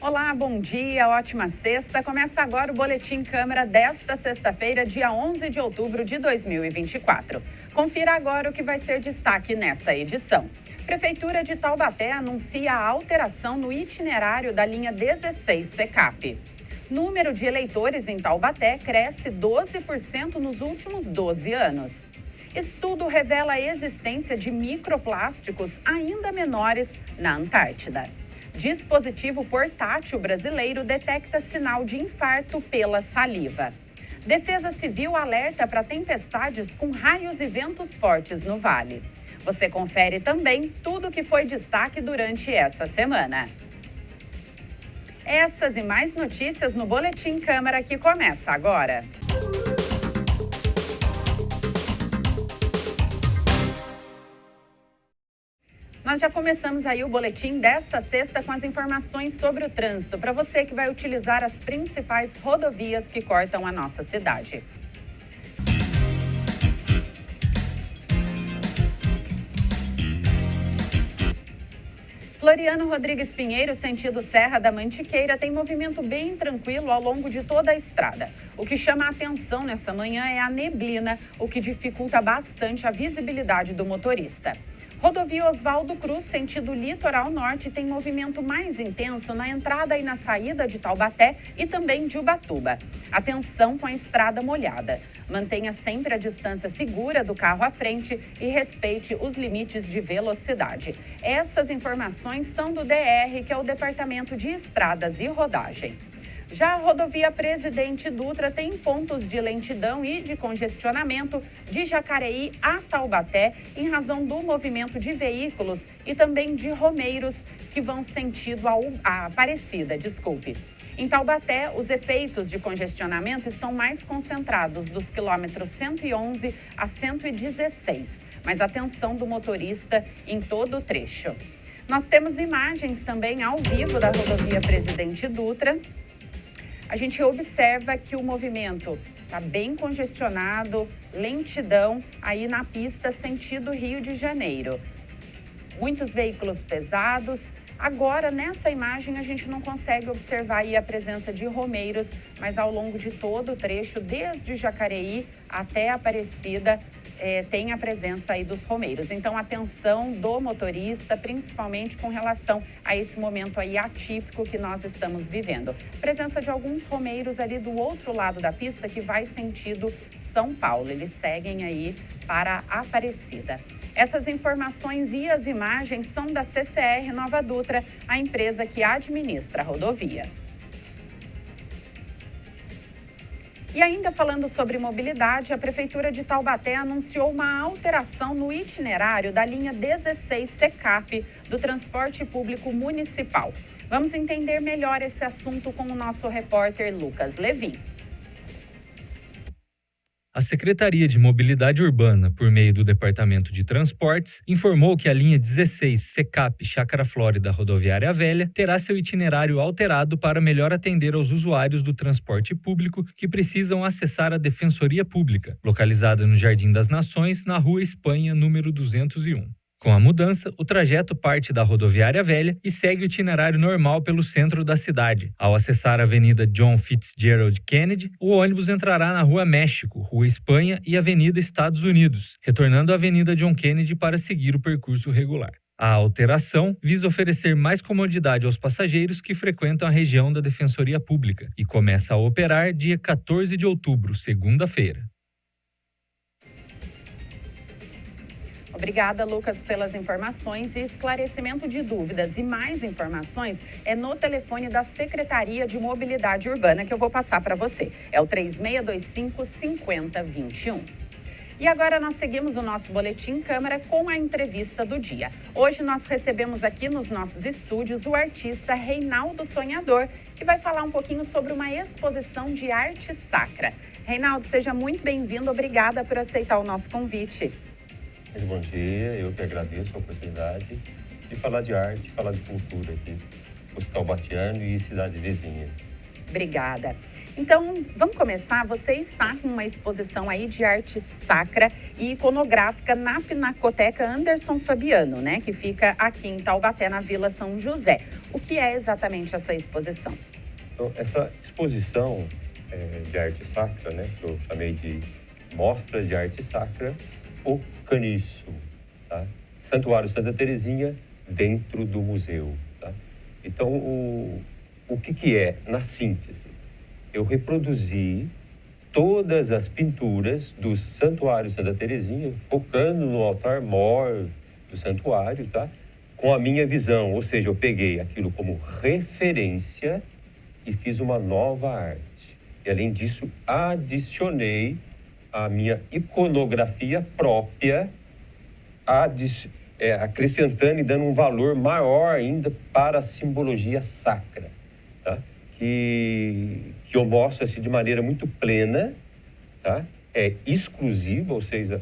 Olá, bom dia, ótima sexta. Começa agora o Boletim Câmara desta sexta-feira, dia 11 de outubro de 2024. Confira agora o que vai ser destaque nessa edição. Prefeitura de Taubaté anuncia a alteração no itinerário da linha 16 Secap. Número de eleitores em Taubaté cresce 12% nos últimos 12 anos. Estudo revela a existência de microplásticos ainda menores na Antártida. Dispositivo portátil brasileiro detecta sinal de infarto pela saliva. Defesa Civil alerta para tempestades com raios e ventos fortes no vale. Você confere também tudo o que foi destaque durante essa semana. Essas e mais notícias no Boletim Câmara que começa agora. Nós já começamos aí o boletim desta sexta com as informações sobre o trânsito, para você que vai utilizar as principais rodovias que cortam a nossa cidade. Floriano Rodrigues Pinheiro, sentido Serra da Mantiqueira, tem movimento bem tranquilo ao longo de toda a estrada. O que chama a atenção nessa manhã é a neblina, o que dificulta bastante a visibilidade do motorista. Rodovia Oswaldo Cruz, sentido litoral norte, tem movimento mais intenso na entrada e na saída de Taubaté e também de Ubatuba. Atenção com a estrada molhada. Mantenha sempre a distância segura do carro à frente e respeite os limites de velocidade. Essas informações são do DR, que é o Departamento de Estradas e Rodagem. Já a rodovia Presidente Dutra tem pontos de lentidão e de congestionamento de Jacareí a Taubaté em razão do movimento de veículos e também de romeiros que vão sentido a Aparecida, Em Taubaté, os efeitos de congestionamento estão mais concentrados dos quilômetros 111 a 116, mas atenção do motorista em todo o trecho. Nós temos imagens também ao vivo da rodovia Presidente Dutra. A gente observa que o movimento está bem congestionado, lentidão aí na pista sentido Rio de Janeiro. Muitos veículos pesados. Agora, nessa imagem, a gente não consegue observar aí a presença de romeiros, mas ao longo de todo o trecho, desde Jacareí até Aparecida, tem a presença aí dos romeiros. Então, atenção do motorista, principalmente com relação a esse momento aí atípico que nós estamos vivendo. Presença de alguns romeiros ali do outro lado da pista que vai sentido São Paulo. Eles seguem aí para Aparecida. Essas informações e as imagens são da CCR Nova Dutra, a empresa que administra a rodovia. E ainda falando sobre mobilidade, a Prefeitura de Taubaté anunciou uma alteração no itinerário da linha 16 Secap do transporte público municipal. Vamos entender melhor esse assunto com o nosso repórter Lucas Levi. A Secretaria de Mobilidade Urbana, por meio do Departamento de Transportes, informou que a linha 16 Secap Chácara Flórida Rodoviária Velha terá seu itinerário alterado para melhor atender aos usuários do transporte público que precisam acessar a Defensoria Pública, localizada no Jardim das Nações, na Rua Espanha, número 201. Com a mudança, o trajeto parte da Rodoviária Velha e segue o itinerário normal pelo centro da cidade. Ao acessar a Avenida John Fitzgerald Kennedy, o ônibus entrará na Rua México, Rua Espanha e Avenida Estados Unidos, retornando à Avenida John Kennedy para seguir o percurso regular. A alteração visa oferecer mais comodidade aos passageiros que frequentam a região da Defensoria Pública e começa a operar dia 14 de outubro, segunda-feira. Obrigada, Lucas, pelas informações e esclarecimento de dúvidas. E mais informações é no telefone da Secretaria de Mobilidade Urbana, que eu vou passar para você. É o 3625-5021. E agora nós seguimos o nosso Boletim Câmara com a entrevista do dia. Hoje nós recebemos aqui nos nossos estúdios o artista Reinaldo Sonhador, que vai falar um pouquinho sobre uma exposição de arte sacra. Reinaldo, seja muito bem-vindo. Obrigada por aceitar o nosso convite. Bom dia, eu que agradeço a oportunidade de falar de arte, falar de cultura aqui, os taubatianos e cidade vizinha. Obrigada. Então, vamos começar. Você está com uma exposição aí de arte sacra e iconográfica na Pinacoteca Anderson Fabiano, né? Que fica aqui em Taubaté, na Vila São José. O que é exatamente essa exposição? Então, essa exposição de arte sacra, né, que eu chamei de Mostra de Arte Sacra, o Caniço, tá? Santuário Santa Terezinha dentro do museu, tá? Então, o que é, na síntese? Eu reproduzi todas as pinturas do Santuário Santa Terezinha, focando no altar mor do santuário, tá? Com a minha visão, ou seja, eu peguei aquilo como referência e fiz uma nova arte. E, além disso, adicionei a minha iconografia própria, acrescentando e dando um valor maior ainda para a simbologia sacra, tá? Que eu mostro assim, de maneira muito plena, tá? É exclusiva, ou seja,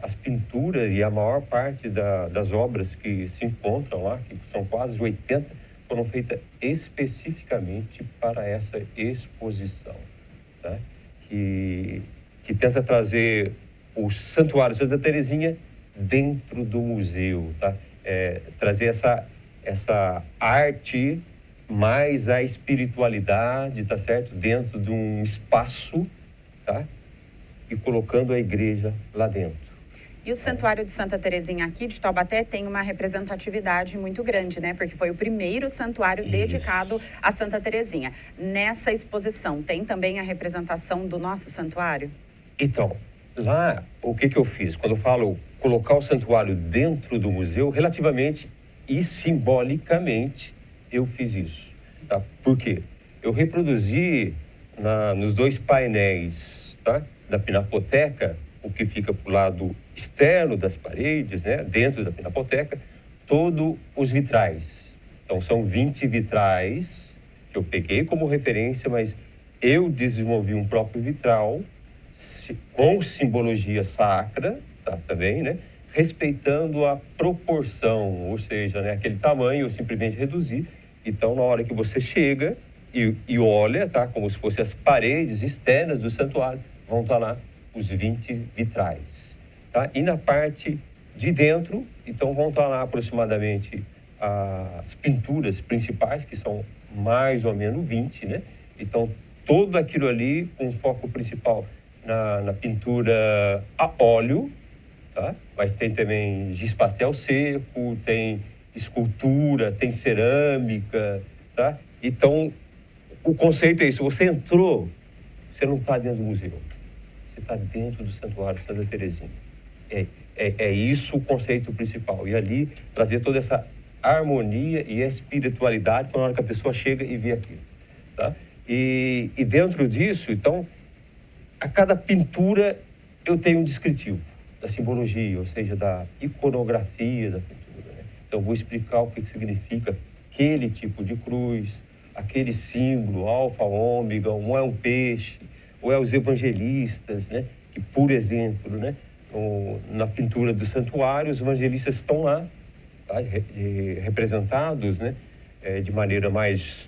as pinturas e a maior parte das obras que se encontram lá, que são quase 80, foram feitas especificamente para essa exposição, tá? Que tenta trazer o Santuário Santa Terezinha dentro do museu, tá? Trazer essa arte mais a espiritualidade, tá certo? Dentro de um espaço, tá? E colocando a igreja lá dentro. E o Santuário de Santa Terezinha aqui de Taubaté tem uma representatividade muito grande, né? Porque foi o primeiro santuário dedicado a Santa Terezinha. Nessa exposição, tem também a representação do nosso santuário? Então, lá, o que eu fiz? Quando eu falo colocar o santuário dentro do museu, relativamente e simbolicamente, eu fiz isso, tá? Por quê? Eu reproduzi nos dois painéis, tá? Da Pinacoteca, o que fica para o lado externo das paredes, né? Dentro da Pinacoteca, todos os vitrais. Então, são 20 vitrais que eu peguei como referência, mas eu desenvolvi um próprio vitral com simbologia sacra, tá? Também, né? Respeitando a proporção, ou seja, né? Aquele tamanho eu simplesmente reduzi. Então, na hora que você chega e olha, tá? Como se fossem as paredes externas do santuário, vão estar lá os 20 vitrais, tá? E na parte de dentro, então, vão estar lá aproximadamente as pinturas principais, que são mais ou menos 20, né? Então, tudo aquilo ali com foco principal na pintura a óleo, tá? Mas tem também giz pastel seco, tem escultura, tem cerâmica, tá? Então, o conceito é isso. Você entrou, você não está dentro do museu. Você está dentro do Santuário Santa Terezinha. É isso o conceito principal. E ali, trazer toda essa harmonia e espiritualidade para na hora que a pessoa chega e vê aquilo, tá? E dentro disso, então, a cada pintura eu tenho um descritivo da simbologia, ou seja, da iconografia da pintura, né? Então, eu vou explicar o que significa aquele tipo de cruz, aquele símbolo, alfa, ômega, um é um peixe, ou é os evangelistas, né? Que, por exemplo, né? Na pintura do santuário, os evangelistas estão lá, tá? Representados, né? De maneira mais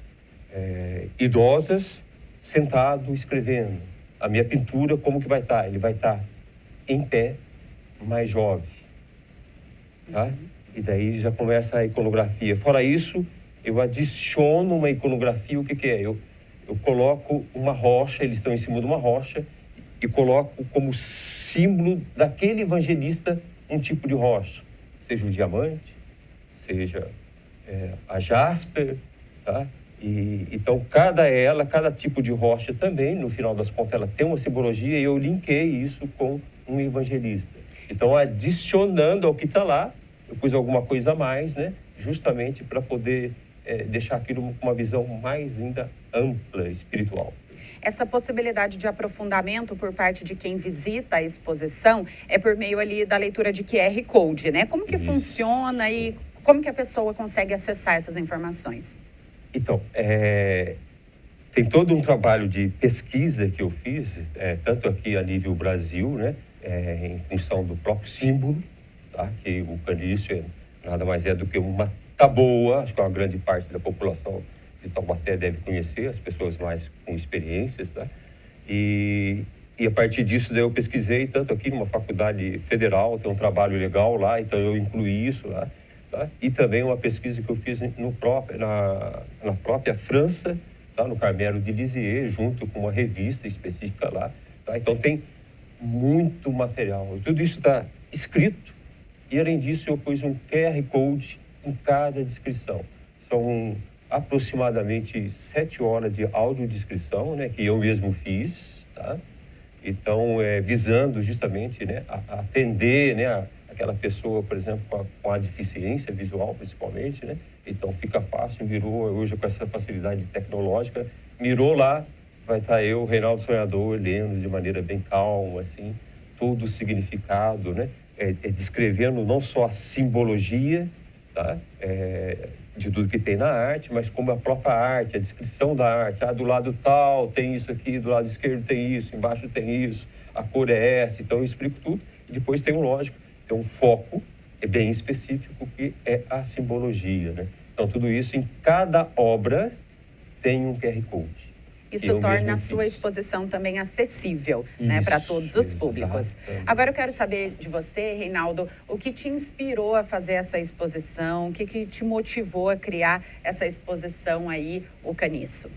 idosas, sentado, escrevendo. A minha pintura, como que vai estar? Ele vai estar em pé, mais jovem, tá? E daí já começa a iconografia. Fora isso, eu adiciono uma iconografia. O que é? Eu coloco uma rocha, eles estão em cima de uma rocha, e coloco como símbolo daquele evangelista um tipo de rocha, seja o diamante, seja a jasper, tá? E então cada tipo de rocha também, no final das contas, ela tem uma simbologia, e eu linkei isso com um evangelista. Então, adicionando ao que está lá, eu pus alguma coisa a mais, né? Justamente para poder deixar aquilo com uma visão mais ainda ampla, espiritual. Essa possibilidade de aprofundamento por parte de quem visita a exposição é por meio ali da leitura de QR Code, né? Como que funciona e como que a pessoa consegue acessar essas informações? Então, tem todo um trabalho de pesquisa que eu fiz, tanto aqui a nível Brasil, né? Em função do próprio símbolo, tá? Que o caniço nada mais é do que uma taboa. Acho que uma grande parte da população de Taubaté deve conhecer, as pessoas mais com experiências, tá? E a partir disso daí eu pesquisei, tanto aqui numa faculdade federal, tem um trabalho legal lá, então eu incluí isso lá, tá? E também uma pesquisa que eu fiz na própria França, tá? No Carmelo de Lisieux, junto com uma revista específica lá, tá? Então tem muito material. Tudo isso está escrito e, além disso, eu pus um QR Code em cada descrição. São aproximadamente 7 horas de audiodescrição, né, que eu mesmo fiz, tá? Então, visando justamente, né, atender, né, aquela pessoa, por exemplo, com a deficiência visual, principalmente, né? Então, fica fácil, mirou, hoje com essa facilidade tecnológica, mirou lá, vai estar eu, Reinaldo Sonhador, lendo de maneira bem calma, assim, todo o significado, né? Descrevendo não só a simbologia, tá? De tudo que tem na arte, mas como a própria arte, a descrição da arte. Do lado tal tem isso aqui, do lado esquerdo tem isso, embaixo tem isso, a cor é essa. Então eu explico tudo e depois tem tem um foco bem específico que é a simbologia, né? Então tudo isso em cada obra tem um QR Code. Isso torna a sua exposição também acessível, né, para todos os públicos. Exatamente. Agora eu quero saber de você, Reinaldo, o que te inspirou a fazer essa exposição, o que te motivou a criar essa exposição aí, o Caniço?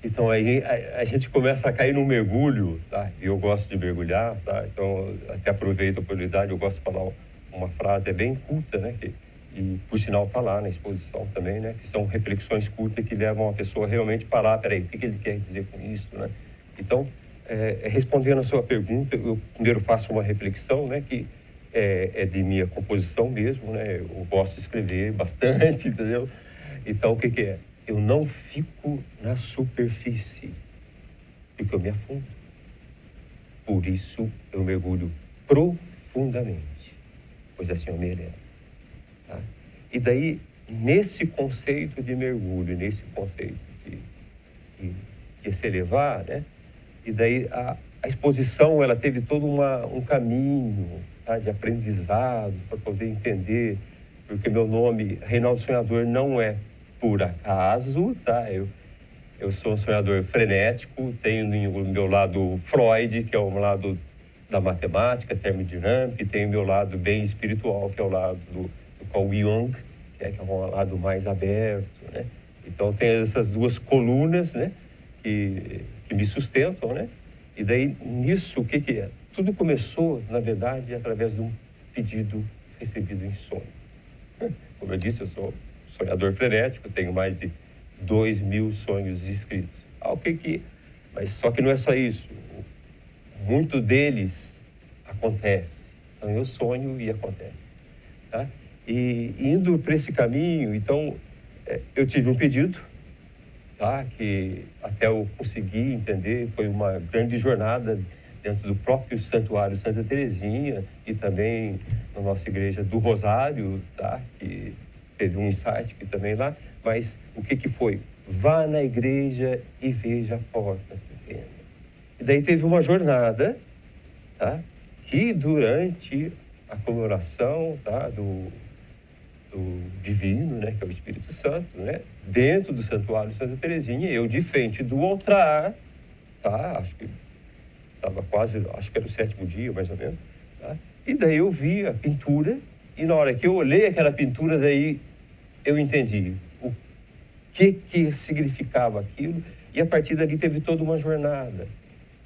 Então aí a gente começa a cair num mergulho, tá? E eu gosto de mergulhar, tá? Então até aproveito a oportunidade, eu gosto de falar uma frase bem curta, né? E por sinal está lá na exposição também, né? Que são reflexões curtas que levam a pessoa realmente a parar, peraí, o que ele quer dizer com isso, né? Então, respondendo a sua pergunta, eu primeiro faço uma reflexão, né? Que é de minha composição mesmo, né? Eu gosto de escrever bastante, entendeu? Então, o que é? Eu não fico na superfície, porque eu me afundo. Por isso, eu mergulho profundamente, pois assim eu me elevo. Tá? E daí, nesse conceito de mergulho, nesse conceito de se elevar, né? E daí a exposição, ela teve todo um caminho, tá? De aprendizado para poder entender, porque meu nome, Reinaldo Sonhador, não é por acaso, tá? Eu sou um sonhador frenético, tenho o meu lado Freud, que é o lado da matemática, termodinâmica, e tenho o meu lado bem espiritual, que é o lado do Carl Jung, que é um lado mais aberto, né? Então tem essas duas colunas, né, que me sustentam, né? E daí nisso o que é? Tudo começou, na verdade, através de um pedido recebido em sonho. Como eu disse, eu sou sonhador frenético, tenho mais de 2.000 sonhos escritos. Mas só que não é só isso. Muito deles acontece. Então eu sonho e acontece, tá? E indo para esse caminho, então, eu tive um pedido, tá? Que até eu conseguir entender, foi uma grande jornada dentro do próprio Santuário Santa Teresinha e também na nossa igreja do Rosário, tá? Que teve um insight que também lá, mas o que foi? Vá na igreja e veja a porta pequena. E daí teve uma jornada, tá? Que durante a comemoração, tá? Do divino, né, que é o Espírito Santo, né, dentro do Santuário Santa Teresinha, eu de frente do altar, tá, acho que estava quase, acho que era o 7º dia, mais ou menos, tá, e daí eu vi a pintura, e na hora que eu olhei aquela pintura, daí eu entendi o que significava aquilo, e a partir dali teve toda uma jornada,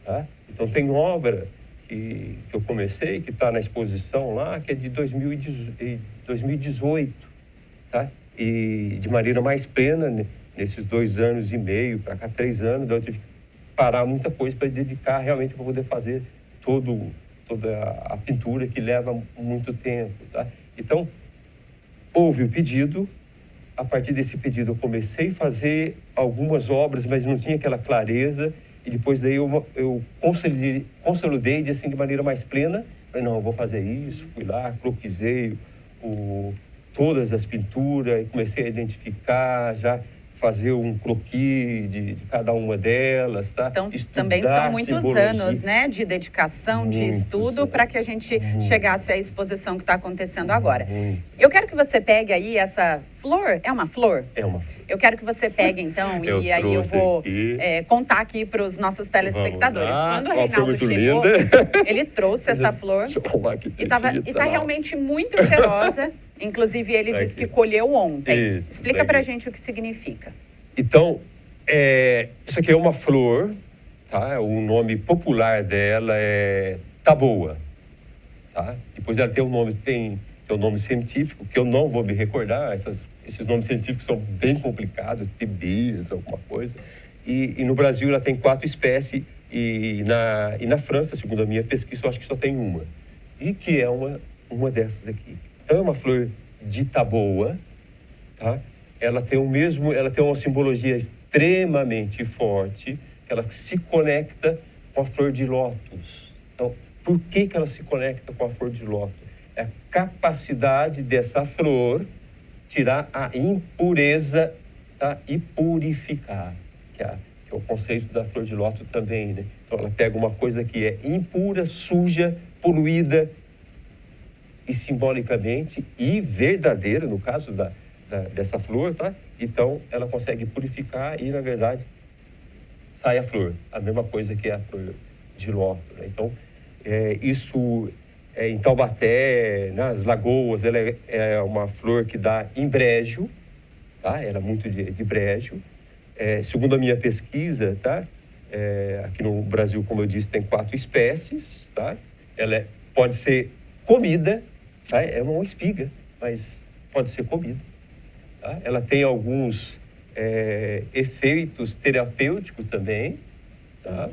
tá? Então tem obra que eu comecei, que está na exposição lá, que é de 2018, tá? E de maneira mais plena, nesses 2 anos e meio, para cá 3 anos, eu tive que parar muita coisa para dedicar realmente para poder fazer toda a pintura que leva muito tempo, tá? Então, houve o pedido, a partir desse pedido eu comecei a fazer algumas obras, mas não tinha aquela clareza, e depois daí eu consolidei assim, de maneira mais plena. Falei, não, eu vou fazer isso. Fui lá, croquisei todas as pinturas e comecei a identificar, já fazer um croquis de cada uma delas, tá? Então, Estudar também são muitos simbologia. anos, né, de dedicação, de Muitos estudo, anos. para que a gente chegasse à exposição que está acontecendo agora. Muito. Eu quero que você pegue aí essa flor, é uma flor? É uma... Eu quero que você pegue, então, Eu e aí eu trouxe vou aqui. Contar aqui para os nossos telespectadores. Vamos lá. Quando o Ó, foi Reinaldo muito chegou, linda. ele trouxe essa flor Deixa eu arrumar aqui, e tá realmente muito cheirosa. Inclusive, ele disse que colheu ontem. Isso, Explica pra gente o que significa. Então, isso aqui é uma flor, tá? O nome popular dela é taboa, tá? Depois ela tem um nome científico, que eu não vou me recordar. Esses nomes científicos são bem complicados, tibis, alguma coisa. E no Brasil ela tem 4 espécies, e na França, segundo a minha pesquisa, eu acho que só tem uma. E que é uma dessas aqui. Então é uma flor de taboa, tá? Ela tem uma simbologia extremamente forte, que ela se conecta com a flor de lótus. Então, por que ela se conecta com a flor de lótus? É a capacidade dessa flor tirar a impureza, tá? E purificar, que é o conceito da flor de lótus também, né? Então, ela pega uma coisa que é impura, suja, poluída, e simbolicamente e verdadeira, no caso dessa flor, tá? Então, ela consegue purificar e, na verdade, sai a flor. A mesma coisa que a flor de lótus, né? Então, isso em Taubaté, nas Lagoas, ela é uma flor que dá em brejo, tá? Ela é muito de brejo. Segundo a minha pesquisa, tá? Aqui no Brasil, como eu disse, tem 4 espécies, tá? Ela pode ser comida, tá? É uma espiga, mas pode ser comida, tá? Ela tem alguns efeitos terapêuticos também, tá?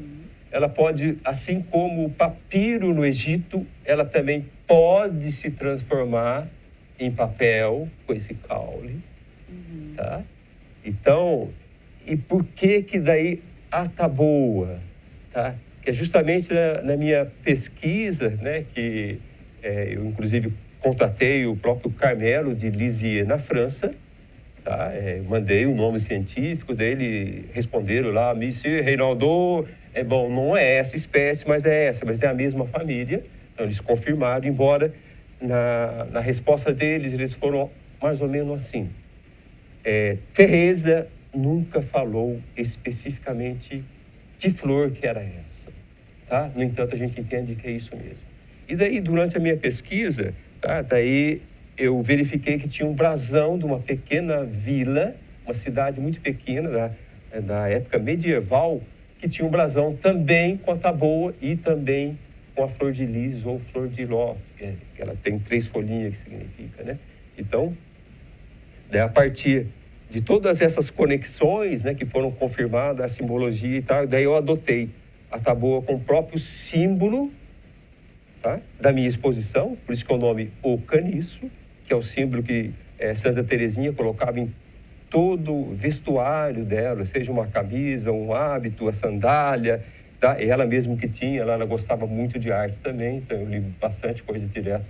Ela pode, assim como o papiro no Egito, ela também pode se transformar em papel com esse caule, tá? Então, e por que daí a taboa, tá? Que é justamente na minha pesquisa, né, que eu inclusive contatei o próprio Carmelo de Lisieux na França, tá? Mandei o nome científico dele, responderam lá, Monsieur Reinaldo, bom, não é essa espécie, mas é a mesma família. Então eles confirmaram, embora na resposta deles eles foram mais ou menos assim. Teresa nunca falou especificamente que flor que era essa, tá? No entanto, a gente entende que é isso mesmo. E daí, durante a minha pesquisa, tá? Daí eu verifiquei que tinha um brasão de uma pequena vila, uma cidade muito pequena, da época medieval, que tinha um brasão também com a taboa e também com a flor de lis ou flor de ló, que ela tem 3 folhinhas, que significa, né? Então, daí, a partir de todas essas conexões, né, que foram confirmadas, a simbologia e tal, daí eu adotei a taboa com o próprio símbolo, tá, da minha exposição, por isso que é o nome O Caniço, que é o símbolo que Santa Teresinha colocava em todo o vestuário dela, seja uma camisa, um hábito, a sandália, tá? Ela mesmo que tinha, ela gostava muito de arte também, então eu li bastante coisa direto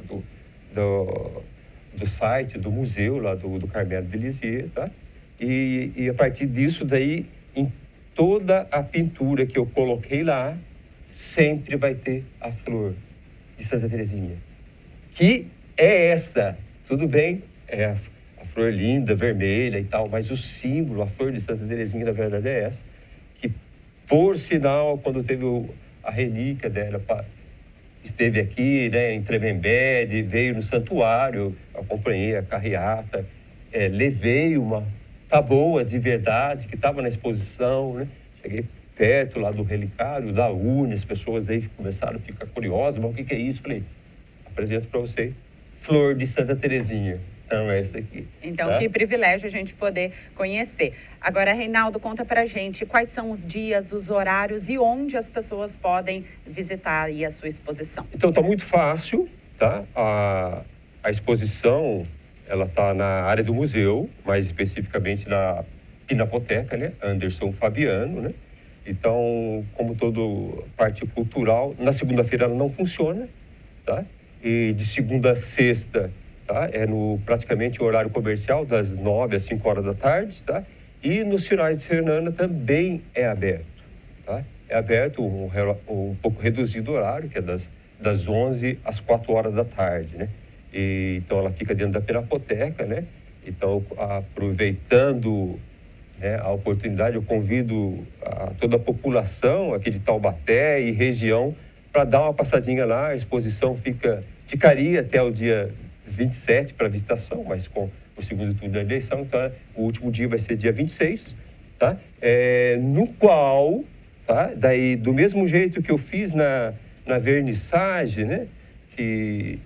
do site, do museu lá do Carmelo de Lisieux, tá? E a partir disso daí, em toda a pintura que eu coloquei lá, sempre vai ter a flor de Santa Teresinha, que é esta, tudo bem, a flor linda, vermelha e tal, mas o símbolo, a flor de Santa Teresinha, na verdade é essa, que por sinal, quando teve a relíquia dela, esteve aqui, né, em Tremembé, veio no santuário, acompanhei a carreata, levei uma taboa de verdade que estava na exposição, né? Cheguei perto lá do relicário, da urna, as pessoas daí começaram a ficar curiosas, mas o que é isso? Falei, apresento para você, flor de Santa Teresinha. Então, é essa aqui. Então, tá? Que privilégio a gente poder conhecer. Agora, Reinaldo, conta pra gente quais são os dias, os horários e onde as pessoas podem visitar aí a sua exposição. Então, tá muito fácil, tá? A exposição, ela tá na área do museu, mais especificamente na Pinacoteca, né? Anderson Fabiano, né? Então, como toda parte cultural, na segunda-feira ela não funciona, tá? E de segunda a sexta, tá? Praticamente o horário comercial, das 9 às 5 horas da tarde, tá? E nos finais de semana também é aberto, tá? É aberto um pouco reduzido o horário, que é das 11 às 4 horas da tarde, né? Então, ela fica dentro da Pinacoteca, né? Então, aproveitando, né, a oportunidade, eu convido toda a população aqui de Taubaté e região para dar uma passadinha lá. A exposição ficaria até o dia 27 para visitação, mas com o segundo turno da eleição, então o último dia vai ser dia 26, tá? No qual, tá? Daí, do mesmo jeito que eu fiz na vernissagem, né? Que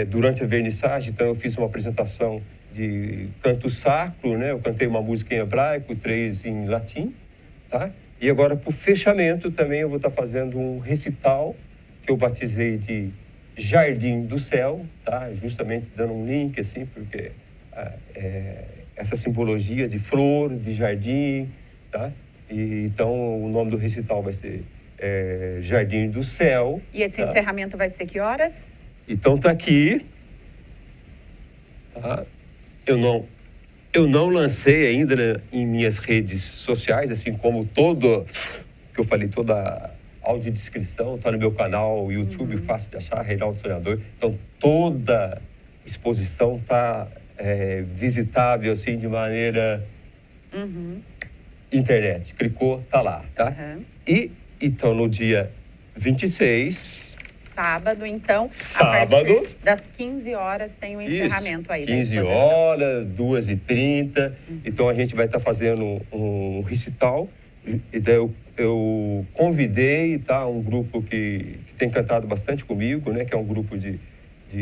durante a vernissagem, então eu fiz uma apresentação de canto sacro, né? Eu cantei uma música em hebraico, 3 em latim, tá? E agora, para o fechamento, também eu vou estar fazendo um recital que eu batizei de Jardim do Céu, tá? Justamente dando um link, assim, porque essa simbologia de flor, de jardim, tá? E, então, o nome do recital vai ser Jardim do Céu. E esse encerramento vai ser que horas? Então, tá aqui, tá? Eu não lancei ainda, né, em minhas redes sociais, assim como que eu falei, toda a audiodescrição está no meu canal YouTube, fácil de achar, Reinaldo Sonhador. Então, toda exposição está visitável, assim, de maneira internet. Clicou, tá lá, tá? E, então, no dia 26... Sábado, então, sábado, a partir das 15 horas tem o encerramento aí da exposição. 15 horas, 2h30. Então, a gente vai estar fazendo um recital. E daí eu convidei, tá, um grupo que tem cantado bastante comigo, né? Que é um grupo de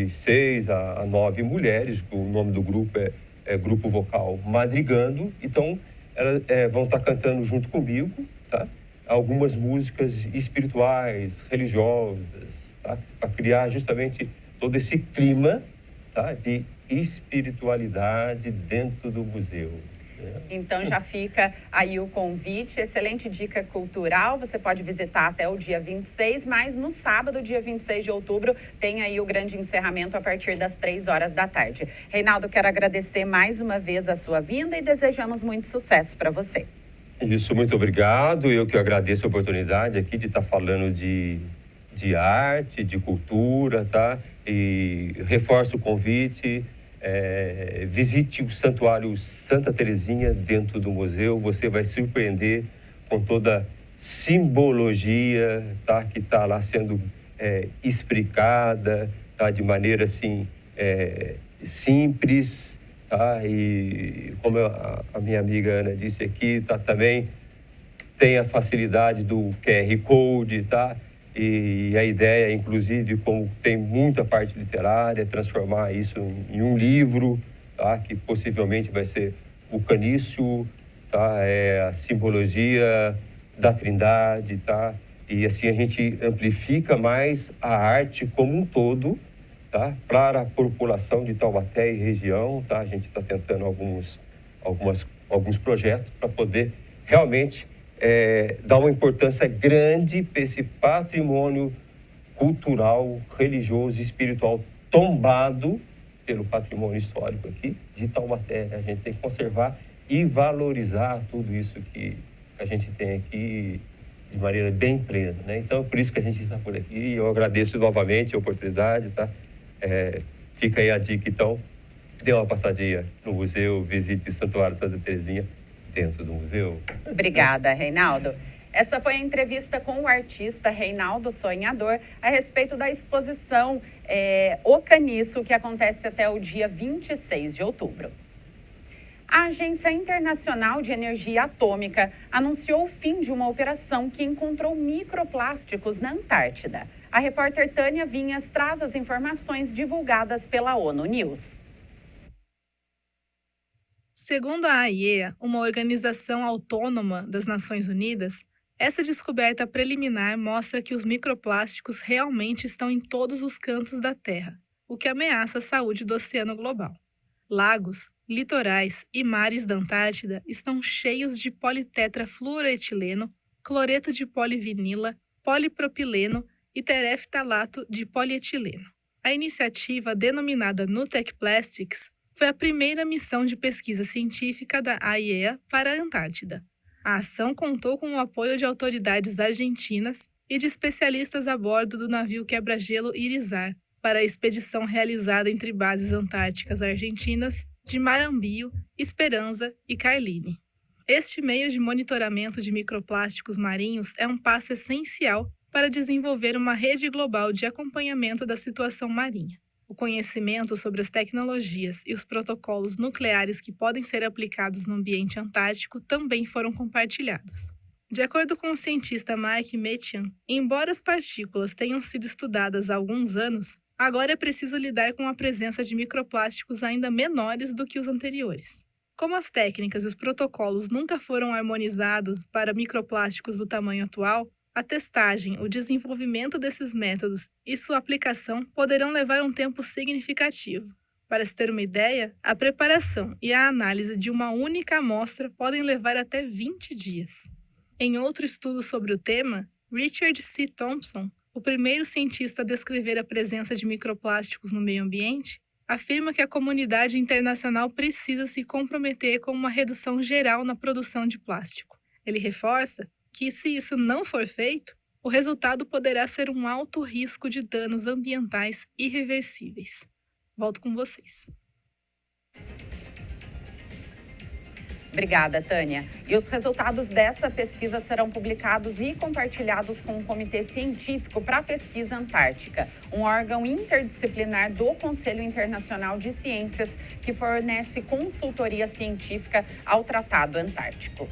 6 a 9 mulheres. O nome do grupo é Grupo Vocal Madrigando. Então, elas vão estar cantando junto comigo, tá? Algumas músicas espirituais, religiosas, tá? Para criar justamente todo esse clima, tá, de espiritualidade dentro do museu. Então já fica aí o convite, excelente dica cultural, você pode visitar até o dia 26, mas no sábado, dia 26 de outubro, tem aí o grande encerramento a partir das 3 horas da tarde. Reinaldo, quero agradecer mais uma vez a sua vinda e desejamos muito sucesso para você. Isso, muito obrigado. Eu que agradeço a oportunidade aqui de estar falando de arte, de cultura, tá? E reforço o convite, visite o Santuário Santa Terezinha dentro do museu. Você vai se surpreender com toda a simbologia, tá? Que está lá sendo explicada, tá? De maneira assim simples, tá? E como a minha amiga Ana disse aqui, tá? Também tem a facilidade do QR Code, tá? E a ideia, inclusive, como tem muita parte literária, transformar isso em um livro, tá? Que possivelmente vai ser o Canício, tá? A simbologia da Trindade, tá? E assim a gente amplifica mais a arte como um todo, tá? Para a população de Taubaté e região, tá? A gente está tentando alguns projetos para poder realmente dar uma importância grande para esse patrimônio cultural, religioso e espiritual tombado pelo patrimônio histórico aqui de Taubaté. A gente tem que conservar e valorizar tudo isso que a gente tem aqui de maneira bem plena, né? Então, por isso que a gente está por aqui. E eu agradeço novamente a oportunidade, tá? Fica aí a dica, então, dê uma passadinha no museu, visite o Santuário Santa Terezinha dentro do museu. Obrigada, Reinaldo. Essa foi a entrevista com o artista Reinaldo Sonhador a respeito da exposição O Caniço, que acontece até o dia 26 de outubro. A Agência Internacional de Energia Atômica anunciou o fim de uma operação que encontrou microplásticos na Antártida. A repórter Tânia Vinhas traz as informações divulgadas pela ONU News. Segundo a AIEA, uma organização autônoma das Nações Unidas, essa descoberta preliminar mostra que os microplásticos realmente estão em todos os cantos da Terra, o que ameaça a saúde do oceano global. Lagos, litorais e mares da Antártida estão cheios de politetrafluoroetileno, cloreto de polivinila, polipropileno e tereftalato de polietileno. A iniciativa, denominada Nutec Plastics, foi a primeira missão de pesquisa científica da AIEA para a Antártida. A ação contou com o apoio de autoridades argentinas e de especialistas a bordo do navio quebra-gelo Irizar, para a expedição realizada entre bases antárticas argentinas de Marambio, Esperança e Carline. Este meio de monitoramento de microplásticos marinhos é um passo essencial para desenvolver uma rede global de acompanhamento da situação marinha. O conhecimento sobre as tecnologias e os protocolos nucleares que podem ser aplicados no ambiente antártico também foram compartilhados. De acordo com o cientista Mark Metian, embora as partículas tenham sido estudadas há alguns anos, agora é preciso lidar com a presença de microplásticos ainda menores do que os anteriores. Como as técnicas e os protocolos nunca foram harmonizados para microplásticos do tamanho atual, a testagem, o desenvolvimento desses métodos e sua aplicação poderão levar um tempo significativo. Para se ter uma ideia, a preparação e a análise de uma única amostra podem levar até 20 dias. Em outro estudo sobre o tema, Richard C. Thompson, o primeiro cientista a descrever a presença de microplásticos no meio ambiente, afirma que a comunidade internacional precisa se comprometer com uma redução geral na produção de plástico. Ele reforça que, se isso não for feito, o resultado poderá ser um alto risco de danos ambientais irreversíveis. Volto com vocês. Obrigada, Tânia. E os resultados dessa pesquisa serão publicados e compartilhados com o Comitê Científico para a Pesquisa Antártica, um órgão interdisciplinar do Conselho Internacional de Ciências que fornece consultoria científica ao Tratado Antártico.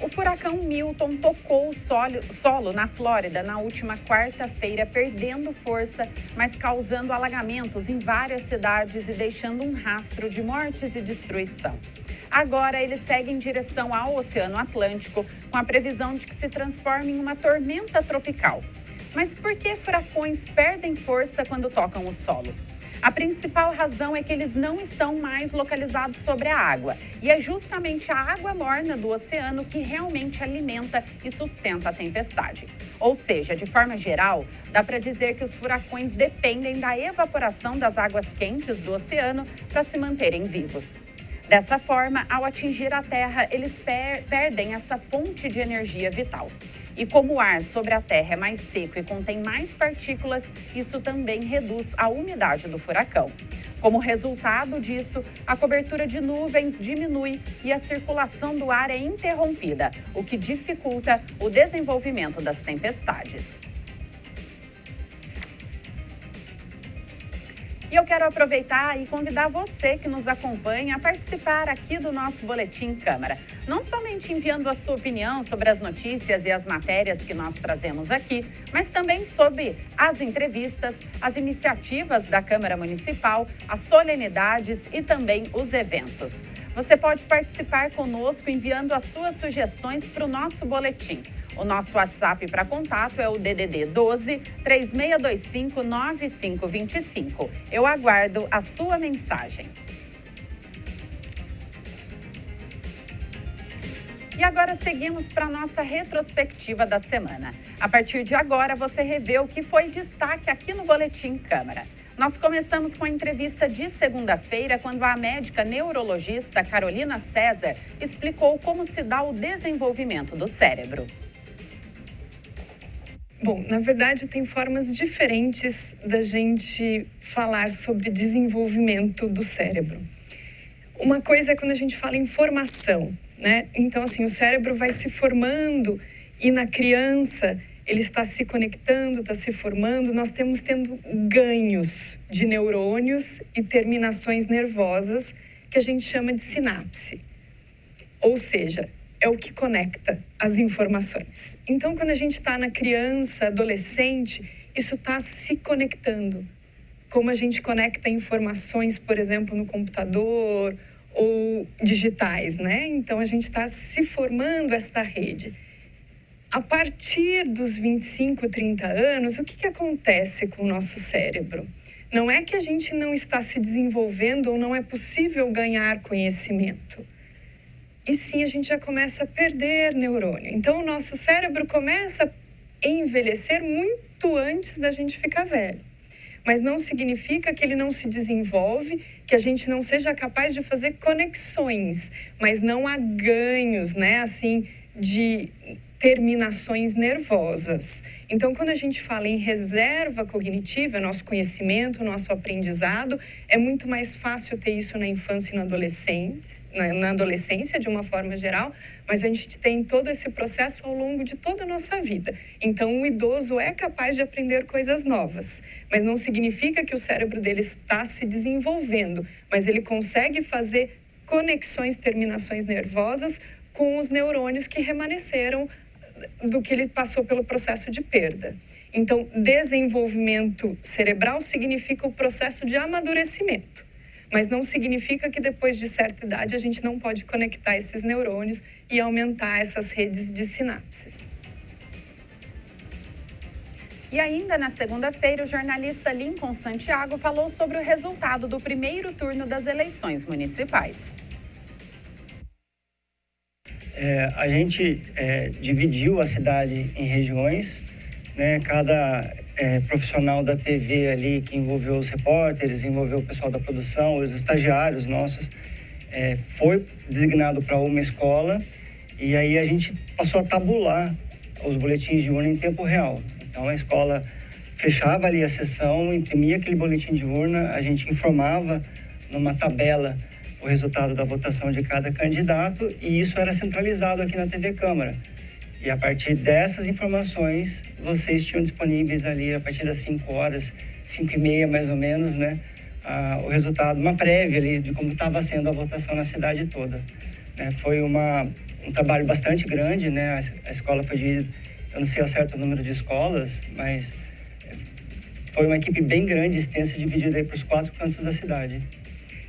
O furacão Milton tocou o solo na Flórida na última quarta-feira, perdendo força, mas causando alagamentos em várias cidades e deixando um rastro de mortes e destruição. Agora ele segue em direção ao Oceano Atlântico, com a previsão de que se transforme em uma tormenta tropical. Mas por que furacões perdem força quando tocam o solo? A principal razão é que eles não estão mais localizados sobre a água. E é justamente a água morna do oceano que realmente alimenta e sustenta a tempestade. Ou seja, de forma geral, dá para dizer que os furacões dependem da evaporação das águas quentes do oceano para se manterem vivos. Dessa forma, ao atingir a Terra, eles perdem essa fonte de energia vital. E como o ar sobre a Terra é mais seco e contém mais partículas, isso também reduz a umidade do furacão. Como resultado disso, a cobertura de nuvens diminui e a circulação do ar é interrompida, o que dificulta o desenvolvimento das tempestades. E eu quero aproveitar e convidar você que nos acompanha a participar aqui do nosso Boletim Câmara. Não somente enviando a sua opinião sobre as notícias e as matérias que nós trazemos aqui, mas também sobre as entrevistas, as iniciativas da Câmara Municipal, as solenidades e também os eventos. Você pode participar conosco enviando as suas sugestões para o nosso boletim. O nosso WhatsApp para contato é o DDD 12 3625 9525. Eu aguardo a sua mensagem. E agora seguimos para a nossa retrospectiva da semana. A partir de agora, você revê o que foi destaque aqui no Boletim Câmara. Nós começamos com a entrevista de segunda-feira, quando a médica neurologista Carolina César explicou como se dá o desenvolvimento do cérebro. Bom, na verdade, tem formas diferentes da gente falar sobre desenvolvimento do cérebro. Uma coisa é quando a gente fala em formação, né? Então, assim, o cérebro vai se formando e na criança ele está se conectando, está se formando. Nós tendo ganhos de neurônios e terminações nervosas que a gente chama de sinapse. Ou seja, é o que conecta as informações. Então, quando a gente está na criança, adolescente, isso está se conectando. Como a gente conecta informações, por exemplo, no computador ou digitais, né? Então, a gente está se formando esta rede. A partir dos 25, 30 anos, o que acontece com o nosso cérebro? Não é que a gente não está se desenvolvendo ou não é possível ganhar conhecimento. E sim, a gente já começa a perder neurônio. Então, o nosso cérebro começa a envelhecer muito antes da gente ficar velho. mas não significa que ele não se desenvolve, que a gente não seja capaz de fazer conexões, mas não há ganhos, né, assim, de terminações nervosas. Então, quando a gente fala em reserva cognitiva, nosso conhecimento, nosso aprendizado, é muito mais fácil ter isso na infância e na adolescência, de uma forma geral, mas a gente tem todo esse processo ao longo de toda a nossa vida. Então, o idoso é capaz de aprender coisas novas, mas não significa que o cérebro dele está se desenvolvendo, mas ele consegue fazer conexões, terminações nervosas com os neurônios que remanesceram do que ele passou pelo processo de perda. Então, desenvolvimento cerebral significa o processo de amadurecimento, mas não significa que depois de certa idade a gente não pode conectar esses neurônios e aumentar essas redes de sinapses. E ainda na segunda-feira, o jornalista Lincoln Santiago falou sobre o resultado do primeiro turno das eleições municipais. A gente dividiu a cidade em regiões, né? Cada profissional da TV ali que envolveu os repórteres, envolveu o pessoal da produção, os estagiários nossos, foi designado para uma escola e aí a gente passou a tabular os boletins de urna em tempo real. Então a escola fechava ali a sessão, imprimia aquele boletim de urna, a gente informava numa tabela o resultado da votação de cada candidato e isso era centralizado aqui na TV Câmara. E a partir dessas informações, vocês tinham disponíveis ali, a partir das 5 horas, 5h30 mais ou menos, né? O resultado, uma prévia ali de como estava sendo a votação na cidade toda. Foi um trabalho bastante grande, né? A escola foi dividida, eu não sei ao certo o número de escolas, mas foi uma equipe bem grande, extensa, dividida aí para os 4 cantos da cidade.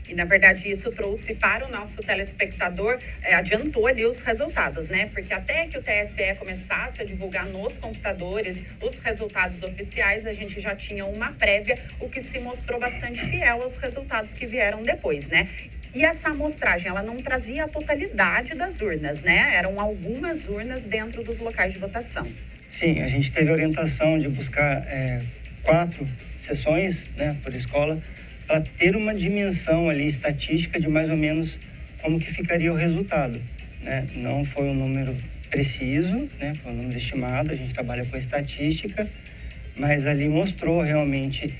E, na verdade, isso trouxe para o nosso telespectador, adiantou ali os resultados, né? Porque até que o TSE começasse a divulgar nos computadores os resultados oficiais, a gente já tinha uma prévia, o que se mostrou bastante fiel aos resultados que vieram depois, né? E essa amostragem, ela não trazia a totalidade das urnas, né? Eram algumas urnas dentro dos locais de votação. Sim, a gente teve a orientação de buscar 4 sessões, né, por escola, para ter uma dimensão ali estatística de mais ou menos como que ficaria o resultado, né? Não foi um número preciso, né? Foi um número estimado, a gente trabalha com estatística, mas ali mostrou realmente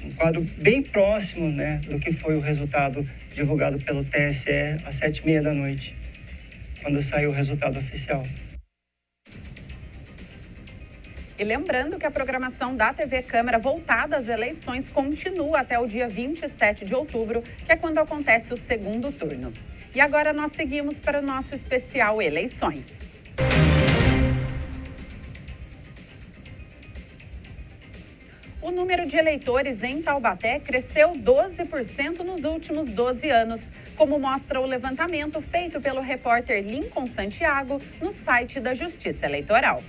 um quadro bem próximo, né, do que foi o resultado divulgado pelo TSE às 7h30 da noite, quando saiu o resultado oficial. E lembrando que a programação da TV Câmara voltada às eleições continua até o dia 27 de outubro, que é quando acontece o segundo turno. E agora nós seguimos para o nosso especial Eleições. O número de eleitores em Taubaté cresceu 12% nos últimos 12 anos, como mostra o levantamento feito pelo repórter Lincoln Santiago no site da Justiça Eleitoral.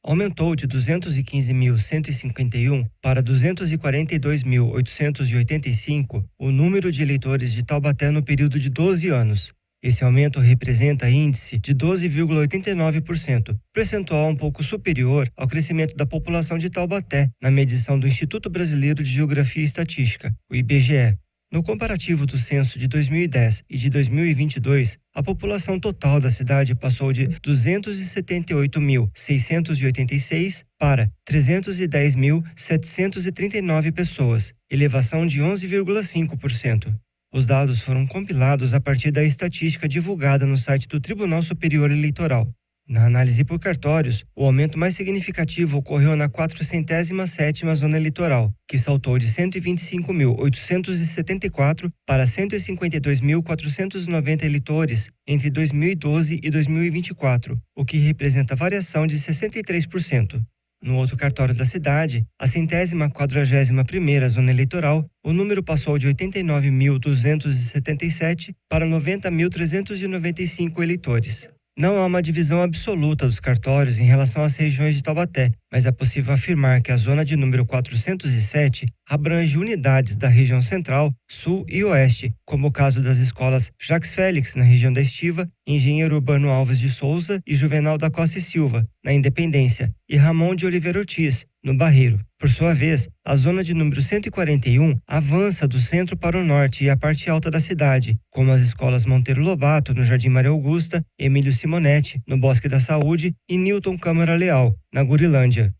Aumentou de 215.151 para 242.885 o número de eleitores de Taubaté no período de 12 anos. Esse aumento representa índice de 12,89%, percentual um pouco superior ao crescimento da população de Taubaté, na medição do Instituto Brasileiro de Geografia e Estatística, o IBGE. No comparativo do censo de 2010 e de 2022, a população total da cidade passou de 278.686 para 310.739 pessoas, elevação de 11,5%. Os dados foram compilados a partir da estatística divulgada no site do Tribunal Superior Eleitoral. Na análise por cartórios, o aumento mais significativo ocorreu na 407ª zona eleitoral, que saltou de 125.874 para 152.490 eleitores entre 2012 e 2024, o que representa variação de 63%. No outro cartório da cidade, a 141ª zona eleitoral, o número passou de 89.277 para 90.395 eleitores. Não há uma divisão absoluta dos cartórios em relação às regiões de Taubaté, mas é possível afirmar que a zona de número 407 abrange unidades da região central, sul e oeste, como o caso das escolas Jacques Félix, na região da Estiva, Engenheiro Urbano Alves de Souza e Juvenal da Costa e Silva, na Independência, e Ramon de Oliveira Ortiz, no Barreiro. Por sua vez, a zona de número 141 avança do centro para o norte e a parte alta da cidade, como as escolas Monteiro Lobato, no Jardim Maria Augusta, Emílio Simonetti, no Bosque da Saúde, e Newton Câmara Leal, na Gurilândia.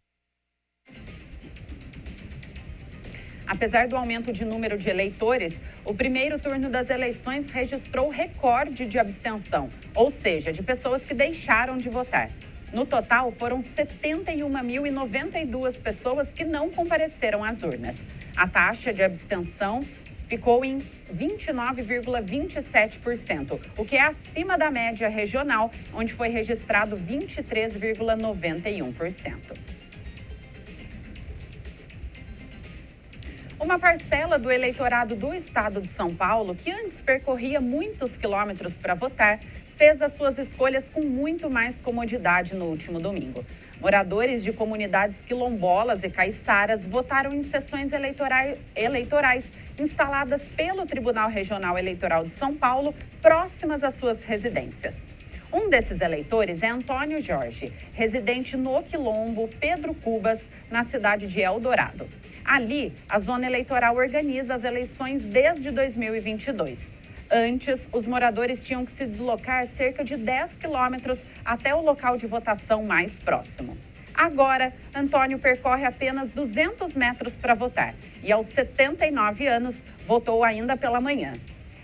Apesar do aumento de número de eleitores, o primeiro turno das eleições registrou recorde de abstenção, ou seja, de pessoas que deixaram de votar. No total, foram 71.092 pessoas que não compareceram às urnas. A taxa de abstenção ficou em 29,27%, o que é acima da média regional, onde foi registrado 23,91%. Uma parcela do eleitorado do estado de São Paulo, que antes percorria muitos quilômetros para votar, fez as suas escolhas com muito mais comodidade no último domingo. Moradores de comunidades quilombolas e caiçaras votaram em sessões eleitorais instaladas pelo Tribunal Regional Eleitoral de São Paulo, próximas às suas residências. Um desses eleitores é Antônio Jorge, residente no quilombo Pedro Cubas, na cidade de Eldorado. Ali, a zona eleitoral organiza as eleições desde 2022. Antes, os moradores tinham que se deslocar cerca de 10 quilômetros até o local de votação mais próximo. Agora, Antônio percorre apenas 200 metros para votar e, aos 79 anos, votou ainda pela manhã.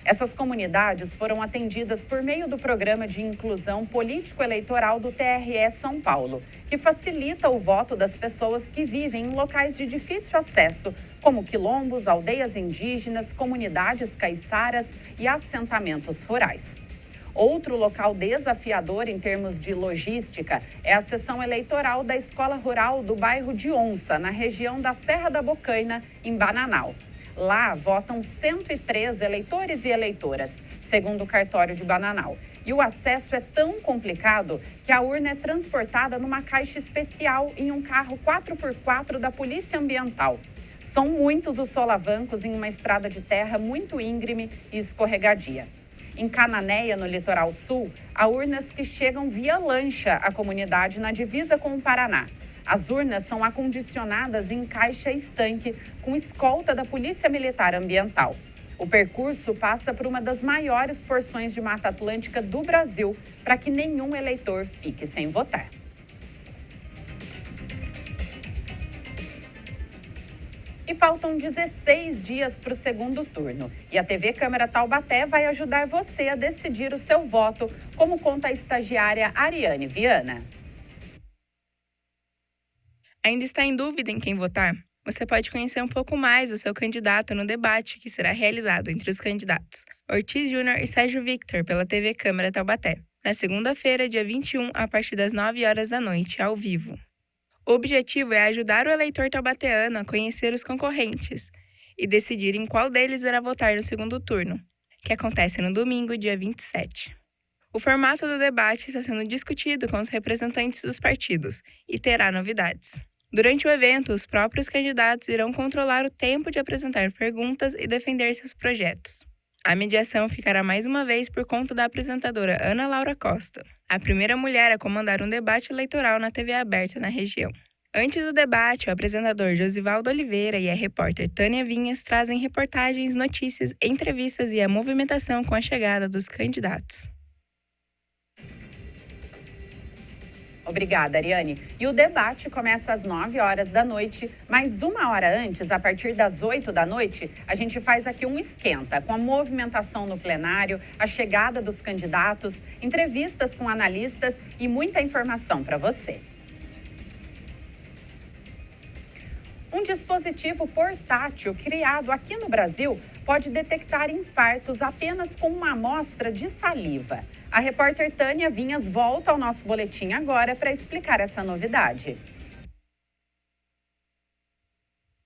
Essas comunidades foram atendidas por meio do Programa de Inclusão Político-Eleitoral do TRE São Paulo, que facilita o voto das pessoas que vivem em locais de difícil acesso, como quilombos, aldeias indígenas, comunidades caiçaras e assentamentos rurais. Outro local desafiador em termos de logística é a seção eleitoral da Escola Rural do bairro de Onça, na região da Serra da Bocaina, em Bananal. Lá votam 103 eleitores e eleitoras, segundo o cartório de Bananal. E o acesso é tão complicado que a urna é transportada numa caixa especial em um carro 4x4 da Polícia Ambiental. São muitos os solavancos em uma estrada de terra muito íngreme e escorregadia. Em Cananéia, no litoral sul, há urnas que chegam via lancha à comunidade na divisa com o Paraná. As urnas são acondicionadas em caixa-estanque com escolta da Polícia Militar Ambiental. O percurso passa por uma das maiores porções de Mata Atlântica do Brasil para que nenhum eleitor fique sem votar. E faltam 16 dias para o segundo turno. E a TV Câmara Taubaté vai ajudar você a decidir o seu voto, como conta a estagiária Ariane Viana. Ainda está em dúvida em quem votar? Você pode conhecer um pouco mais do seu candidato no debate que será realizado entre os candidatos Ortiz Júnior e Sérgio Victor pela TV Câmara Taubaté, na segunda-feira, dia 21, a partir das 9 horas da noite, ao vivo. O objetivo é ajudar o eleitor taubateano a conhecer os concorrentes e decidir em qual deles irá votar no segundo turno, que acontece no domingo, dia 27. O formato do debate está sendo discutido com os representantes dos partidos e terá novidades. Durante o evento, os próprios candidatos irão controlar o tempo de apresentar perguntas e defender seus projetos. A mediação ficará mais uma vez por conta da apresentadora Ana Laura Costa, a primeira mulher a comandar um debate eleitoral na TV aberta na região. Antes do debate, o apresentador Josivaldo Oliveira e a repórter Tânia Vinhas trazem reportagens, notícias, entrevistas e a movimentação com a chegada dos candidatos. Obrigada, Ariane. E o debate começa às 9 horas da noite, mas uma hora antes, a partir das 8 da noite, a gente faz aqui um esquenta com a movimentação no plenário, a chegada dos candidatos, entrevistas com analistas e muita informação para você. Um dispositivo portátil criado aqui no Brasil pode detectar infartos apenas com uma amostra de saliva. A repórter Tânia Vinhas volta ao nosso boletim agora para explicar essa novidade.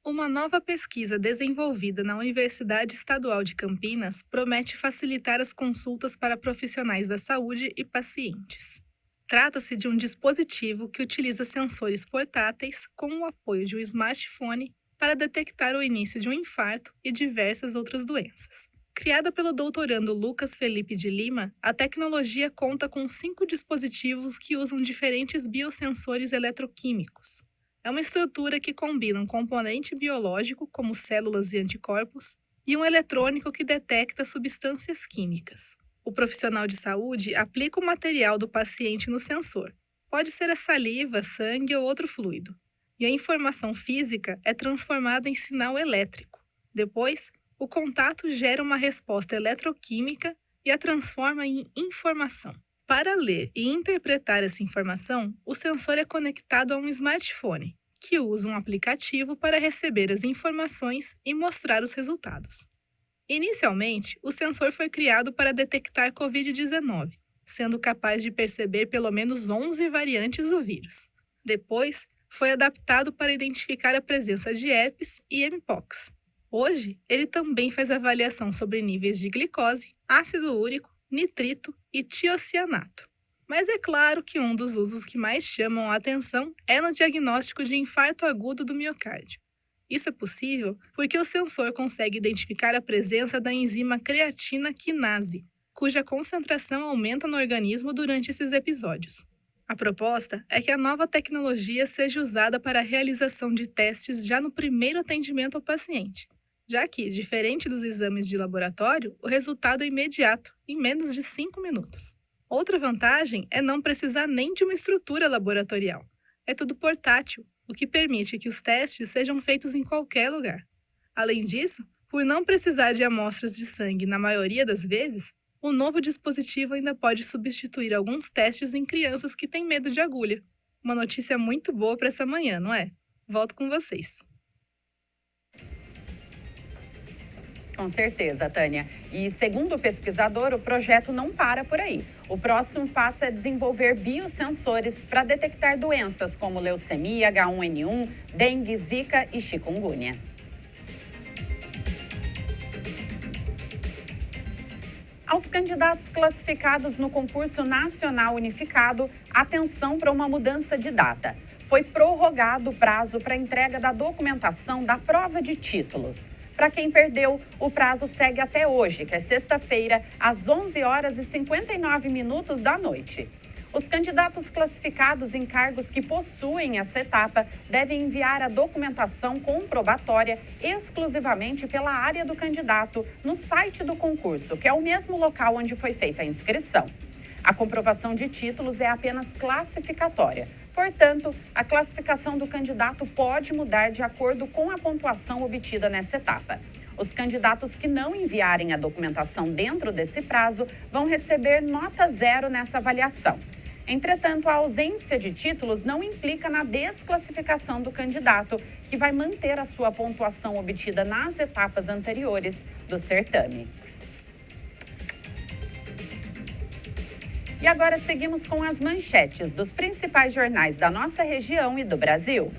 Uma nova pesquisa desenvolvida na Universidade Estadual de Campinas promete facilitar as consultas para profissionais da saúde e pacientes. Trata-se de um dispositivo que utiliza sensores portáteis com o apoio de um smartphone para detectar o início de um infarto e diversas outras doenças. Criada pelo doutorando Lucas Felipe de Lima, a tecnologia conta com 5 dispositivos que usam diferentes biosensores eletroquímicos. É uma estrutura que combina um componente biológico, como células e anticorpos, e um eletrônico que detecta substâncias químicas. O profissional de saúde aplica o material do paciente no sensor. Pode ser a saliva, sangue ou outro fluido. E a informação física é transformada em sinal elétrico. Depois, o contato gera uma resposta eletroquímica e a transforma em informação. Para ler e interpretar essa informação, o sensor é conectado a um smartphone, que usa um aplicativo para receber as informações e mostrar os resultados. Inicialmente, o sensor foi criado para detectar Covid-19, sendo capaz de perceber pelo menos 11 variantes do vírus. Depois, foi adaptado para identificar a presença de herpes e mpox. Hoje, ele também faz avaliação sobre níveis de glicose, ácido úrico, nitrito e tiocianato. Mas é claro que um dos usos que mais chamam a atenção é no diagnóstico de infarto agudo do miocárdio. Isso é possível porque o sensor consegue identificar a presença da enzima creatina quinase, cuja concentração aumenta no organismo durante esses episódios. A proposta é que a nova tecnologia seja usada para a realização de testes já no primeiro atendimento ao paciente, já que, diferente dos exames de laboratório, o resultado é imediato, em menos de 5 minutos. Outra vantagem é não precisar nem de uma estrutura laboratorial. É tudo portátil, o que permite que os testes sejam feitos em qualquer lugar. Além disso, por não precisar de amostras de sangue na maioria das vezes, o novo dispositivo ainda pode substituir alguns testes em crianças que têm medo de agulha. Uma notícia muito boa para essa manhã, não é? Volto com vocês. Com certeza, Tânia. E segundo o pesquisador, o projeto não para por aí. O próximo passo é desenvolver biosensores para detectar doenças como leucemia, H1N1, dengue, zika e chikungunya. Aos candidatos classificados no concurso nacional unificado, atenção para uma mudança de data. Foi prorrogado o prazo para entrega da documentação da prova de títulos. Para quem perdeu, o prazo segue até hoje, que é sexta-feira, às 11 horas e 59 minutos da noite. Os candidatos classificados em cargos que possuem essa etapa devem enviar a documentação comprobatória exclusivamente pela área do candidato no site do concurso, que é o mesmo local onde foi feita a inscrição. A comprovação de títulos é apenas classificatória. Portanto, a classificação do candidato pode mudar de acordo com a pontuação obtida nessa etapa. Os candidatos que não enviarem a documentação dentro desse prazo vão receber nota 0 nessa avaliação. Entretanto, a ausência de títulos não implica na desclassificação do candidato, que vai manter a sua pontuação obtida nas etapas anteriores do certame. E agora seguimos com as manchetes dos principais jornais da nossa região e do Brasil.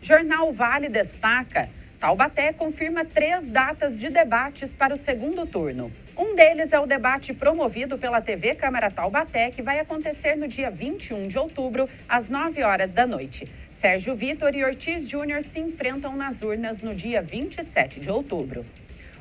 Jornal Vale destaca: Taubaté confirma 3 datas de debates para o segundo turno. Um deles é o debate promovido pela TV Câmara Taubaté, que vai acontecer no dia 21 de outubro, às 9 horas da noite. Sérgio Vitor e Ortiz Júnior se enfrentam nas urnas no dia 27 de outubro.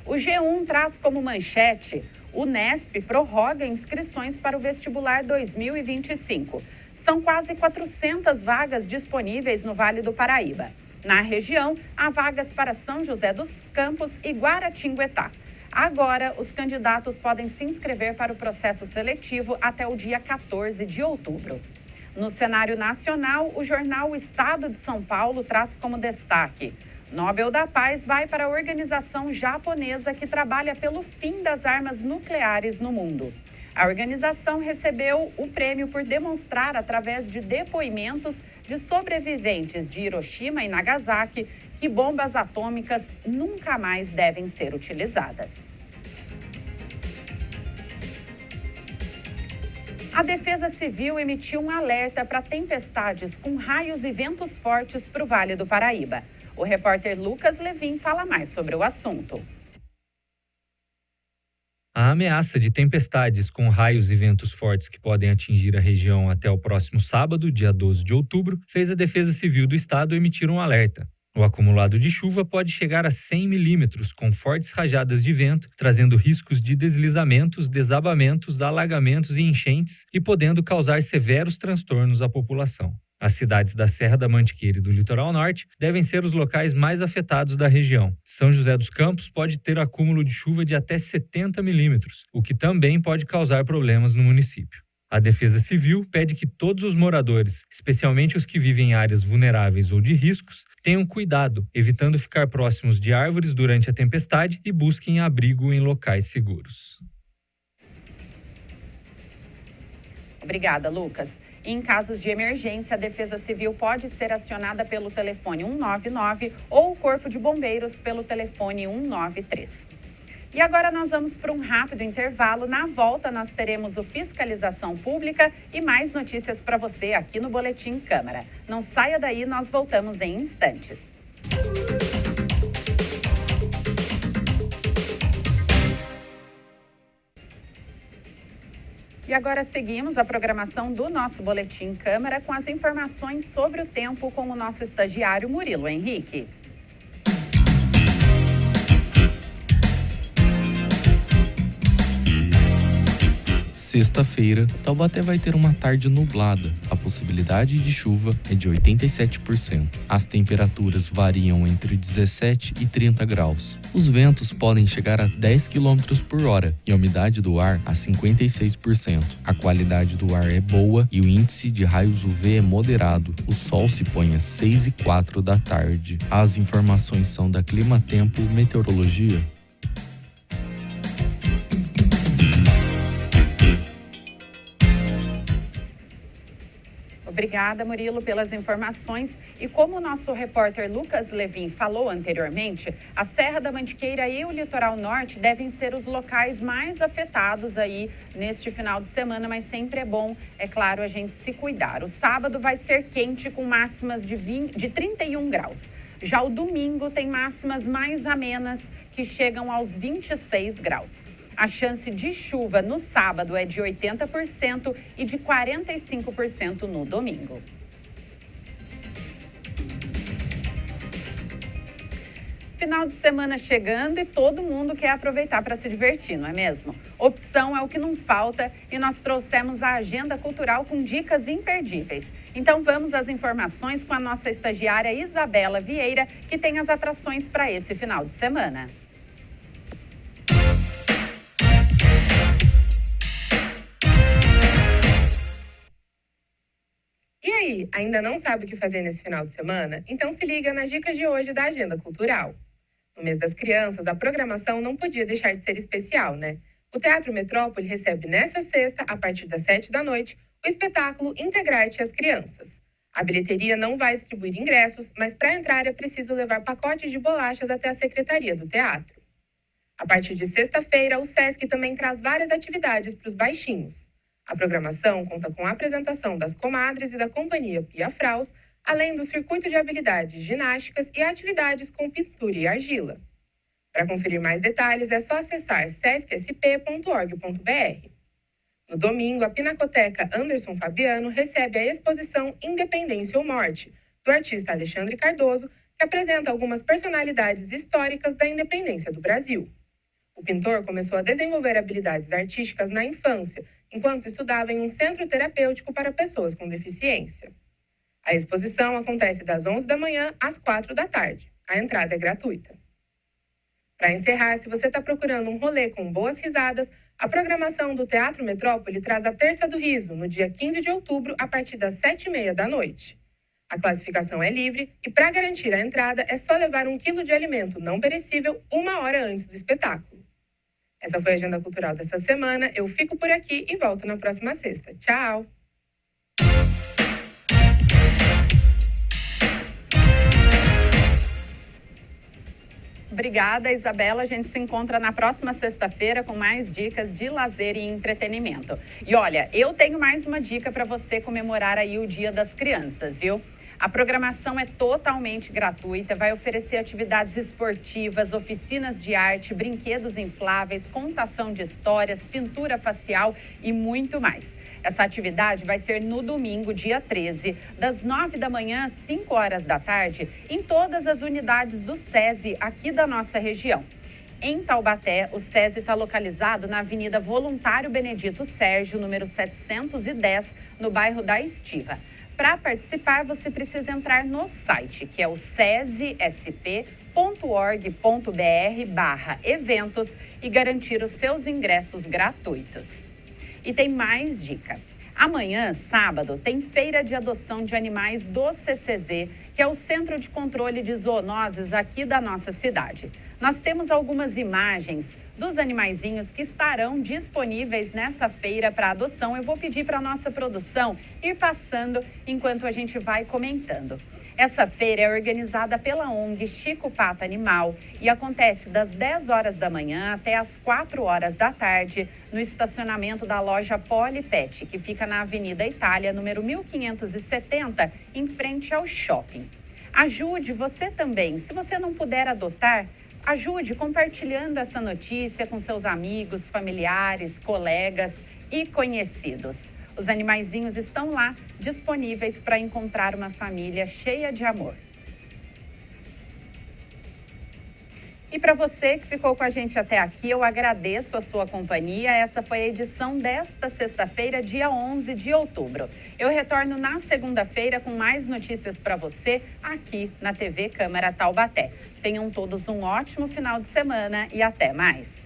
O G1 traz como manchete: Unesp prorroga inscrições para o vestibular 2025. São quase 400 vagas disponíveis no Vale do Paraíba. Na região, há vagas para São José dos Campos e Guaratinguetá. Agora, os candidatos podem se inscrever para o processo seletivo até o dia 14 de outubro. No cenário nacional, o jornal Estado de São Paulo traz como destaque: Nobel da Paz vai para a organização japonesa que trabalha pelo fim das armas nucleares no mundo. A organização recebeu o prêmio por demonstrar, através de depoimentos de sobreviventes de Hiroshima e Nagasaki, que bombas atômicas nunca mais devem ser utilizadas. A Defesa Civil emitiu um alerta para tempestades com raios e ventos fortes para o Vale do Paraíba. O repórter Lucas Levin fala mais sobre o assunto. A ameaça de tempestades com raios e ventos fortes que podem atingir a região até o próximo sábado, dia 12 de outubro, fez a Defesa Civil do Estado emitir um alerta. O acumulado de chuva pode chegar a 100 milímetros, com fortes rajadas de vento, trazendo riscos de deslizamentos, desabamentos, alagamentos e enchentes e podendo causar severos transtornos à população. As cidades da Serra da Mantiqueira e do Litoral Norte devem ser os locais mais afetados da região. São José dos Campos pode ter acúmulo de chuva de até 70 milímetros, o que também pode causar problemas no município. A Defesa Civil pede que todos os moradores, especialmente os que vivem em áreas vulneráveis ou de riscos, tenham cuidado, evitando ficar próximos de árvores durante a tempestade e busquem abrigo em locais seguros. Obrigada, Lucas. E em casos de emergência, a Defesa Civil pode ser acionada pelo telefone 199 ou o Corpo de Bombeiros pelo telefone 193. E agora nós vamos para um rápido intervalo. Na volta, nós teremos o Fiscalização Pública e mais notícias para você aqui no Boletim Câmara. Não saia daí, nós voltamos em instantes. E agora seguimos a programação do nosso Boletim Câmara com as informações sobre o tempo com o nosso estagiário Murilo Henrique. Sexta-feira, Taubaté vai ter uma tarde nublada. A possibilidade de chuva é de 87%. As temperaturas variam entre 17 e 30 graus. Os ventos podem chegar a 10 km por hora e a umidade do ar a 56%. A qualidade do ar é boa e o índice de raios UV é moderado. O sol se põe às 6h04 da tarde. As informações são da Climatempo Meteorologia. Obrigada, Murilo, pelas informações. E como o nosso repórter Lucas Levin falou anteriormente, a Serra da Mantiqueira e o Litoral Norte devem ser os locais mais afetados aí neste final de semana, mas sempre é bom, é claro, a gente se cuidar. O sábado vai ser quente com máximas de 31 graus. Já o domingo tem máximas mais amenas que chegam aos 26 graus. A chance de chuva no sábado é de 80% e de 45% no domingo. Final de semana chegando e todo mundo quer aproveitar para se divertir, não é mesmo? Opção é o que não falta e nós trouxemos a agenda cultural com dicas imperdíveis. Então vamos às informações com a nossa estagiária Isabela Vieira, que tem as atrações para esse final de semana. E aí, ainda não sabe o que fazer nesse final de semana? Então se liga nas dicas de hoje da Agenda Cultural. No mês das crianças, a programação não podia deixar de ser especial, né? O Teatro Metrópole recebe nesta sexta, a partir das 7 da noite, o espetáculo Integrar-te às Crianças. A bilheteria não vai distribuir ingressos, mas para entrar é preciso levar pacotes de bolachas até a secretaria do teatro. A partir de sexta-feira, o Sesc também traz várias atividades para os baixinhos. A programação conta com a apresentação das comadres e da companhia Pia Fraus, além do circuito de habilidades ginásticas e atividades com pintura e argila. Para conferir mais detalhes, é só acessar sescsp.org.br. No domingo, a Pinacoteca Anderson Fabiano recebe a exposição Independência ou Morte, do artista Alexandre Cardoso, que apresenta algumas personalidades históricas da independência do Brasil. O pintor começou a desenvolver habilidades artísticas na infância, enquanto estudava em um centro terapêutico para pessoas com deficiência. A exposição acontece das 11 da manhã às 4 da tarde. A entrada é gratuita. Para encerrar, se você está procurando um rolê com boas risadas, a programação do Teatro Metrópole traz a Terça do Riso, no dia 15 de outubro, a partir das 7h30 da noite. A classificação é livre e, para garantir a entrada, é só levar 1 quilo de alimento não perecível 1 hora antes do espetáculo. Essa foi a Agenda Cultural dessa semana. Eu fico por aqui e volto na próxima sexta. Tchau! Obrigada, Isabela. A gente se encontra na próxima sexta-feira com mais dicas de lazer e entretenimento. E olha, eu tenho mais uma dica para você comemorar aí o Dia das Crianças, viu? A programação é totalmente gratuita, vai oferecer atividades esportivas, oficinas de arte, brinquedos infláveis, contação de histórias, pintura facial e muito mais. Essa atividade vai ser no domingo, dia 13, das 9 da manhã às 5 horas da tarde, em todas as unidades do SESI aqui da nossa região. Em Taubaté, o SESI está localizado na Avenida Voluntário Benedito Sérgio, número 710, no bairro da Estiva. Para participar, você precisa entrar no site, que é o sesisp.org.br/eventos e garantir os seus ingressos gratuitos. E tem mais dica. Amanhã, sábado, tem feira de adoção de animais do CCZ, que é o Centro de Controle de Zoonoses aqui da nossa cidade. Nós temos algumas imagens dos animaizinhos que estarão disponíveis nessa feira para adoção. Eu vou pedir para a nossa produção ir passando enquanto a gente vai comentando. Essa feira é organizada pela ONG Chico Pata Animal e acontece das 10 horas da manhã até as 4 horas da tarde no estacionamento da loja Polipet, que fica na Avenida Itália, número 1570, em frente ao shopping. Ajude você também. Se você não puder adotar, ajude compartilhando essa notícia com seus amigos, familiares, colegas e conhecidos. Os animaizinhos estão lá, disponíveis para encontrar uma família cheia de amor. E para você que ficou com a gente até aqui, eu agradeço a sua companhia. Essa foi a edição desta sexta-feira, dia 11 de outubro. Eu retorno na segunda-feira com mais notícias para você aqui na TV Câmara Taubaté. Tenham todos um ótimo final de semana e até mais.